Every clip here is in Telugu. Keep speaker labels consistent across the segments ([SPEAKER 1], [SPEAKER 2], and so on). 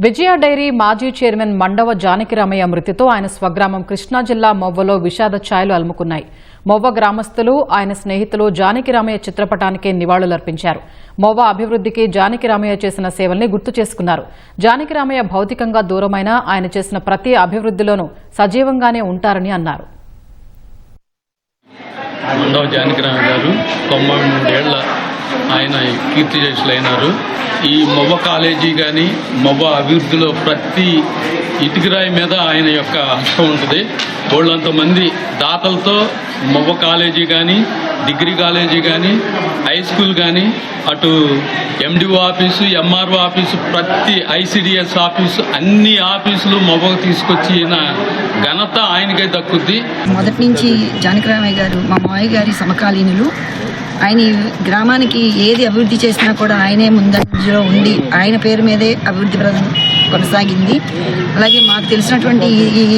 [SPEAKER 1] విజయ డైరీ మాజీ చైర్మన్ మండవ జానకిరామయ్య మృతితో ఆయన స్వగ్రామం కృష్ణా జిల్లా మొవ్వలో విషాద ఛాయలు అలుముకున్నాయి. మొవ్వ గ్రామస్తులు ఆయన స్నేహితులు జానకిరామయ్య చిత్రపటానికి నివాళులర్పించారు. మొవ్వ అభివృద్ధికి జానకిరామయ్య చేసిన సేవల్ని గుర్తు చేసుకున్నారు. జానకిరామయ్య భౌతికంగా దూరమైన ఆయన చేసిన ప్రతి అభివృద్ధిలోనూ సజీవంగానే ఉంటారని అన్నారు.
[SPEAKER 2] మండవ జానకిరామయ్య గారు 93 ఏళ్ల ఆయన కీర్తిశేషులైనారు. ఈ మొవ్వ కాలేజీ కానీ మొవ్వ అభివృద్ధిలో ప్రతి ఇటుకరాయి మీద ఆయన యొక్క హస్తం ఉంటుంది. వాళ్ళంతమంది దాతలతో మొవ్వ కాలేజీ కానీ, డిగ్రీ కాలేజీ కానీ, హై స్కూల్ కానీ, అటు ఎండిఓ ఆఫీసు, ఎంఆర్ఓ ఆఫీసు, ప్రతి ఐసిడిఎస్ ఆఫీసు, అన్ని ఆఫీసులు మొవ్వకు తీసుకొచ్చిన ఘనత ఆయనకే దక్కుద్ది.
[SPEAKER 3] మొదటి నుంచి జానకిరామయ్య గారు మా మావయ్య గారి సమకాలీనులు. ఆయన గ్రామానికి ఏది అభివృద్ధి చేసినా కూడా ఆయనే ముందంజలో ఉండి ఆయన పేరు మీదే అభివృద్ధి కొనసాగింది. అలాగే మాకు తెలిసినటువంటి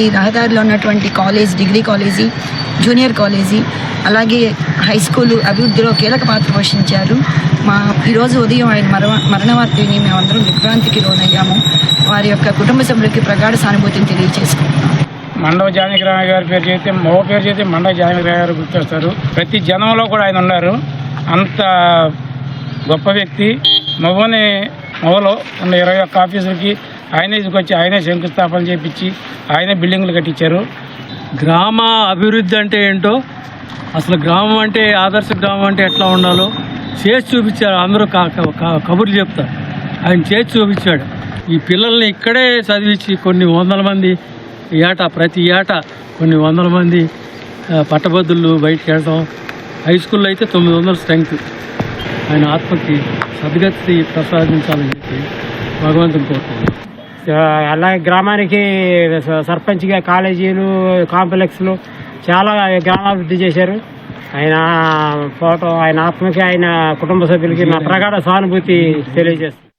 [SPEAKER 3] ఈ రహదారిలో ఉన్నటువంటి college, degree college, junior college, అలాగే హై స్కూలు అభివృద్ధిలో కీలక పాత్ర పోషించారు. ఈరోజు ఉదయం ఆయన మరణ వార్తని మేమందరం దిగ్భ్రాంతికి లోనయ్యాము. వారి యొక్క కుటుంబ సభ్యులకి ప్రగాఢ సానుభూతిని తెలియజేసుకుంటున్నాం.
[SPEAKER 4] మండవ జానకిరామయ్య గారి పేరు చేస్తే మొవ్వ పేరు చేస్తే మండవ జానకిరామయ్య గారు గుర్తొస్తారు. ప్రతి జనంలో కూడా ఆయన ఉన్నారు. అంత గొప్ప వ్యక్తి. మొవ్వలో ఉన్న 21 ఆఫీసులకి ఆయనే తీసుకొచ్చి ఆయనే శంకుస్థాపన చేపించి ఆయనే బిల్డింగ్లు కట్టించారు.
[SPEAKER 5] గ్రామ అభివృద్ధి అంటే ఏంటో, అసలు గ్రామం అంటే ఆదర్శ గ్రామం అంటే ఎట్లా ఉండాలో చేసి చూపించారు. అందరూ కబుర్లు చెప్తారు, ఆయన చేసి చూపించాడు. ఈ పిల్లల్ని ఇక్కడే చదివించి కొన్ని వందల మంది ప్రతి ఏటా కొన్ని వందల మంది పట్టభద్రులు బయటకు వెళ్తాం. హై స్కూల్లో అయితే 900 స్ట్రెంగ్త్. ఆయన ఆత్మకి సద్గతి ప్రసాదించాలని చెప్పి భగవంతుని కోరుతున్నాను.
[SPEAKER 4] అలాగే గ్రామానికి సర్పంచ్గా కాలేజీలు, కాంప్లెక్స్లు చాలా గ్రామాభివృద్ధి చేశారు. ఆయన ఫోటో, ఆయన ఆత్మకి, ఆయన కుటుంబ సభ్యులకి నా ప్రగాఢ సానుభూతి తెలియజేస్తుంది.